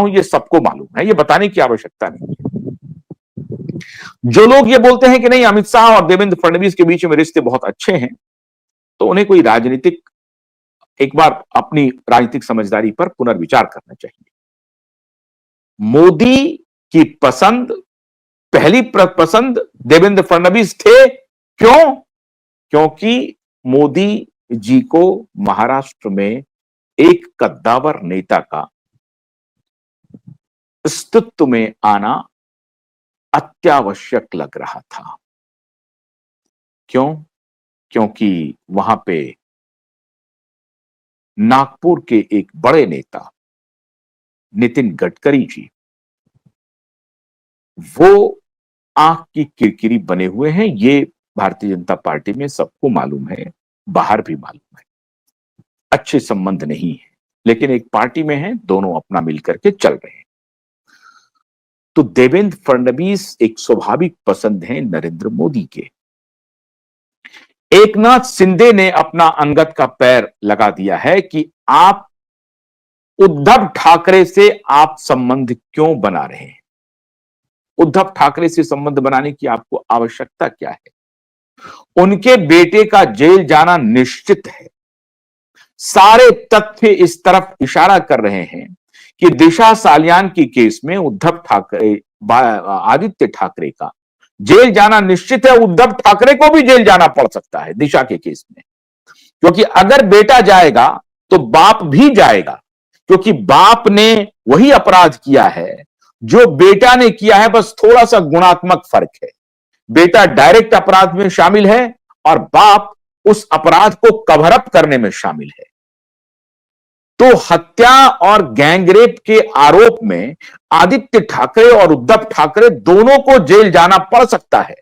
हूं ये सबको मालूम है, ये बताने की आवश्यकता नहीं है। जो लोग ये बोलते हैं कि नहीं अमित शाह और देवेंद्र फडणवीस के बीच में रिश्ते बहुत अच्छे हैं, तो उन्हें कोई राजनीतिक एक बार अपनी राजनीतिक समझदारी पर पुनर्विचार करना चाहिए। मोदी की पसंद, पहली पसंद देवेंद्र फडणवीस थे। क्यों? क्योंकि मोदी जी को महाराष्ट्र में एक कद्दावर नेता का अस्तित्व में आना अत्यावश्यक लग रहा था। क्यों? क्योंकि वहां पे नागपुर के एक बड़े नेता नितिन गडकरी जी, वो आंख की किरकिरी बने हुए हैं। ये भारतीय जनता पार्टी में सबको मालूम है, बाहर भी मालूम है। अच्छे संबंध नहीं है, लेकिन एक पार्टी में है, दोनों अपना मिलकर के चल रहे हैं। तो देवेंद्र फडणवीस एक स्वाभाविक पसंद है नरेंद्र मोदी के। एकनाथ शिंदे ने अपना अंगत का पैर लगा दिया है कि आप उद्धव ठाकरे से आप संबंध क्यों बना रहे हैं? उद्धव ठाकरे से संबंध बनाने की आपको आवश्यकता क्या है? उनके बेटे का जेल जाना निश्चित है। सारे तथ्य इस तरफ इशारा कर रहे हैं कि दिशा सालियान की केस में उद्धव ठाकरे, आदित्य ठाकरे का जेल जाना निश्चित है। उद्धव ठाकरे को भी जेल जाना पड़ सकता है दिशा के केस में, क्योंकि अगर बेटा जाएगा तो बाप भी जाएगा, क्योंकि बाप ने वही अपराध किया है जो बेटा ने किया है, बस थोड़ा सा गुणात्मक फर्क है। बेटा डायरेक्ट अपराध में शामिल है और बाप उस अपराध को कवर अप करने में शामिल है। तो हत्या और गैंगरेप के आरोप में आदित्य ठाकरे और उद्धव ठाकरे दोनों को जेल जाना पड़ सकता है।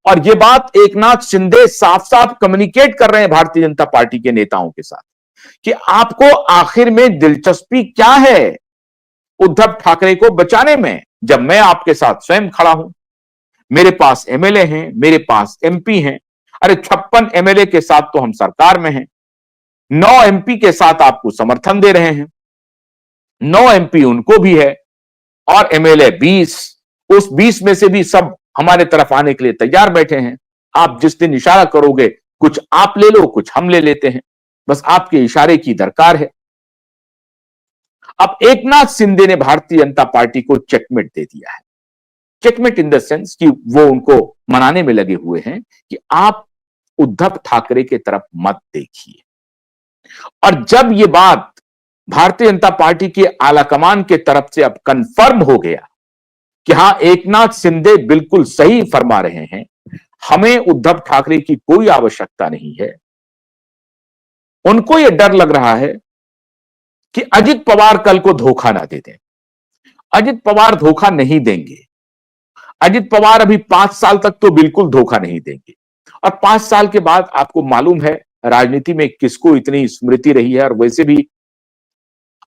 और यह बात एकनाथ शिंदे साफ साफ कम्युनिकेट कर रहे हैं भारतीय जनता पार्टी के नेताओं के साथ कि आपको आखिर में दिलचस्पी क्या है उद्धव ठाकरे को बचाने में, जब मैं आपके साथ स्वयं खड़ा हूं। मेरे पास एमएलए हैं, मेरे पास एमपी हैं। अरे 56 एमएलए के साथ तो हम सरकार में हैं, 9 एमपी के साथ आपको समर्थन दे रहे हैं, 9 एमपी उनको भी है और एमएलए 20, उस 20 में से भी सब हमारे तरफ आने के लिए तैयार बैठे हैं। आप जिस दिन इशारा करोगे, कुछ आप ले लो, कुछ हम ले लेते हैं, बस आपके इशारे की दरकार है। अब एकनाथ शिंदे ने भारतीय जनता पार्टी को चेकमेट दे दिया है। चेकमेट इन द सेंस कि वो उनको मनाने में लगे हुए हैं कि आप उद्धव ठाकरे के तरफ मत देखिए। और जब ये बात भारतीय जनता पार्टी के आलाकमान के तरफ से अब कंफर्म हो गया कि हां एकनाथ शिंदे बिल्कुल सही फरमा रहे हैं, हमें उद्धव ठाकरे की कोई आवश्यकता नहीं है, उनको यह डर लग रहा है कि अजित पवार कल को धोखा ना दे दें। अजित पवार धोखा नहीं देंगे। अजित पवार अभी 5 साल तक तो बिल्कुल धोखा नहीं देंगे, और 5 साल के बाद आपको मालूम है राजनीति में किसको इतनी स्मृति रही है, और वैसे भी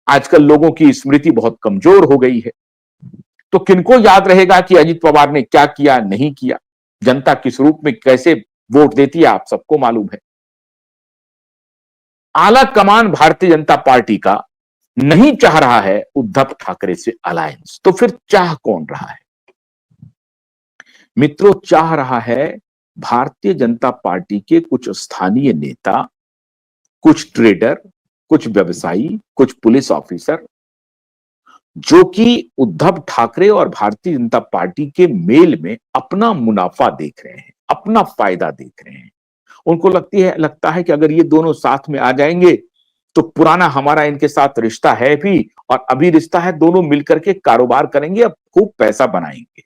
आजकल लोगों की स्मृति बहुत कमजोर हो गई है। तो किनको याद रहेगा कि अजित पवार ने क्या किया, नहीं किया, जनता किस रूप में कैसे वोट देती है, आप सबको मालूम है। आला कमान भारतीय जनता पार्टी का नहीं चाह रहा है उद्धव ठाकरे से अलायंस, तो फिर चाह कौन रहा है? मित्रों, चाह रहा है भारतीय जनता पार्टी के कुछ स्थानीय नेता, कुछ ट्रेडर, कुछ व्यवसायी, कुछ पुलिस ऑफिसर, जो कि उद्धव ठाकरे और भारतीय जनता पार्टी के मेल में अपना मुनाफा देख रहे हैं, अपना फायदा देख रहे हैं। उनको लगता है कि अगर ये दोनों साथ में आ जाएंगे तो पुराना हमारा इनके साथ रिश्ता है भी, और अभी रिश्ता है, दोनों मिलकर के कारोबार करेंगे, अब खूब पैसा बनाएंगे।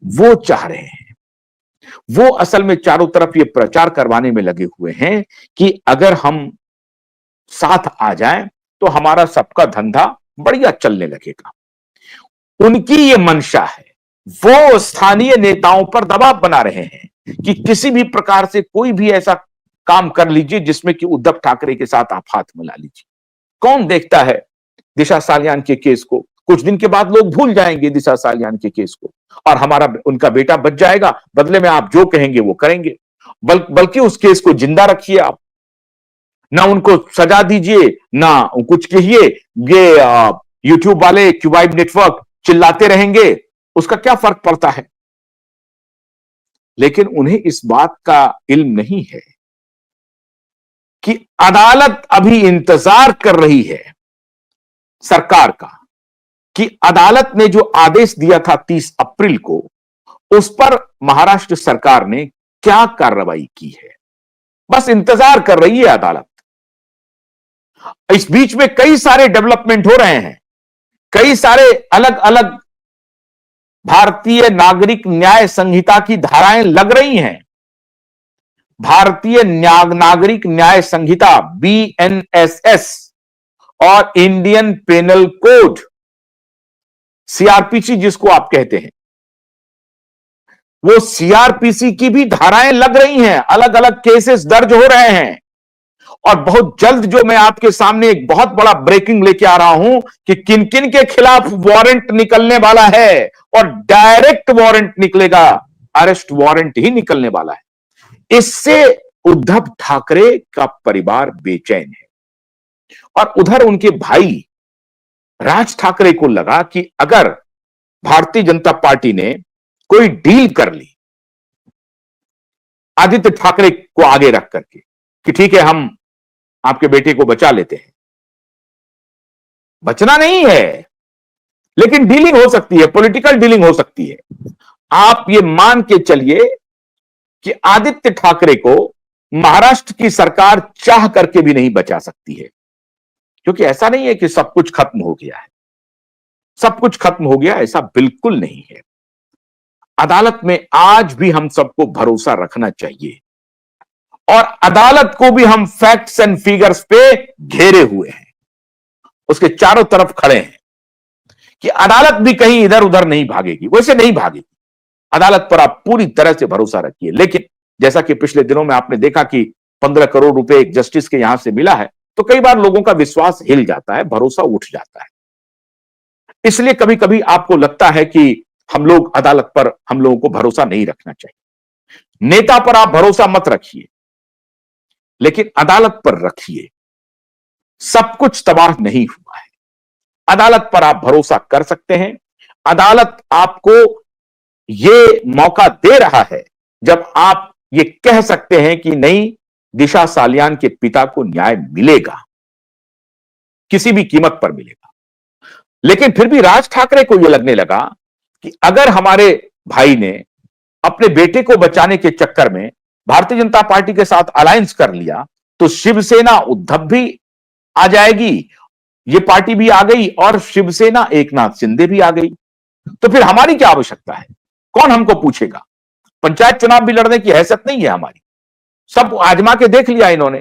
वो चाह रहे हैं। वो असल में चारों तरफ ये प्रचार करवाने में लगे हुए हैं कि अगर हम साथ आ जाएं तो हमारा सबका धंधा बढ़िया चलने लगेगा। उनकी ये मंशा है। वो स्थानीय नेताओं पर दबाव बना रहे हैं कि किसी भी प्रकार से कोई भी ऐसा काम कर लीजिए जिसमें कि उद्धव ठाकरे के साथ आप हाथ मिला लीजिए। कौन देखता है दिशा सालियान के केस को? कुछ दिन के बाद लोग भूल जाएंगे दिशा सालियान के केस को, और उनका बेटा बच जाएगा। बदले में आप जो कहेंगे वो करेंगे। बल्कि उस केस को जिंदा रखिए आप, ना उनको सजा दीजिए, ना कुछ कहिए। ये यूट्यूब वाले, क्यूबाइड नेटवर्क चिल्लाते रहेंगे, उसका क्या फर्क पड़ता है। लेकिन उन्हें इस बात का इल्म नहीं है कि अदालत अभी इंतजार कर रही है सरकार का कि अदालत ने जो आदेश दिया था 30 अप्रैल को, उस पर महाराष्ट्र सरकार ने क्या कार्रवाई की है। बस इंतजार कर रही है अदालत। इस बीच में कई सारे डेवलपमेंट हो रहे हैं, कई सारे अलग अलग भारतीय नागरिक न्याय संहिता की धाराएं लग रही हैं। भारतीय नागरिक न्याय संहिता BNSS और इंडियन पेनल कोड CRPC जिसको आप कहते हैं, वो CRPC की भी धाराएं लग रही हैं, अलग अलग केसेस दर्ज हो रहे हैं। और बहुत जल्द जो मैं आपके सामने एक बहुत बड़ा ब्रेकिंग लेके आ रहा हूं कि किन किन के खिलाफ वारंट निकलने वाला है, और डायरेक्ट वारंट निकलेगा, अरेस्ट वारंट ही निकलने वाला है। इससे उद्धव ठाकरे का परिवार बेचैन है, और उधर उनके भाई राज ठाकरे को लगा कि अगर भारतीय जनता पार्टी ने कोई डील कर ली आदित्य ठाकरे को आगे रख करके कि ठीक है हम आपके बेटे को बचा लेते हैं, बचना नहीं है लेकिन डीलिंग हो सकती है, पॉलिटिकल डीलिंग हो सकती है। आप ये मान के चलिए कि आदित्य ठाकरे को महाराष्ट्र की सरकार चाह करके भी नहीं बचा सकती है, क्योंकि ऐसा नहीं है कि सब कुछ खत्म हो गया है। सब कुछ खत्म हो गया ऐसा बिल्कुल नहीं है। अदालत में आज भी हम सबको भरोसा रखना चाहिए, और अदालत को भी हम फैक्ट्स एंड फिगर्स पे घेरे हुए हैं, उसके चारों तरफ खड़े हैं कि अदालत भी कहीं इधर उधर नहीं भागेगी, वैसे नहीं भागेगी। अदालत पर आप पूरी तरह से भरोसा रखिए। लेकिन जैसा कि पिछले दिनों में आपने देखा कि 15 करोड़ रुपए एक जस्टिस के यहां से मिला है, तो कई बार लोगों का विश्वास हिल जाता है, भरोसा उठ जाता है। इसलिए कभी कभी आपको लगता है कि हम लोग अदालत पर, हम लोगों को भरोसा नहीं रखना चाहिए। नेता पर आप भरोसा मत रखिए, लेकिन अदालत पर रखिए। सब कुछ तबाह नहीं हुआ है, अदालत पर आप भरोसा कर सकते हैं। अदालत आपको यह मौका दे रहा है जब आप ये कह सकते हैं कि नहीं, दिशा सालियान के पिता को न्याय मिलेगा, किसी भी कीमत पर मिलेगा। लेकिन फिर भी राज ठाकरे को यह लगने लगा कि अगर हमारे भाई ने अपने बेटे को बचाने के चक्कर में भारतीय जनता पार्टी के साथ अलायंस कर लिया, तो शिवसेना उद्धव भी आ जाएगी, ये पार्टी भी आ गई, और शिवसेना एकनाथ शिंदे भी आ गई। तो फिर हमारी क्या आवश्यकता है? कौन हमको पूछेगा? पंचायत चुनाव भी लड़ने की हैसियत नहीं है हमारी। सब आजमा के देख लिया इन्होंने,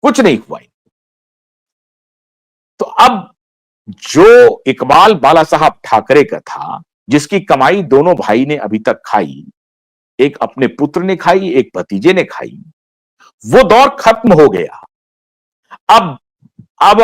कुछ नहीं हुआ। तो अब जो इकबाल बाला साहब ठाकरे का था, जिसकी कमाई दोनों भाई ने अभी तक खाई, एक अपने पुत्र ने खाई, एक भतीजे ने खाई, वो दौर खत्म हो गया। अब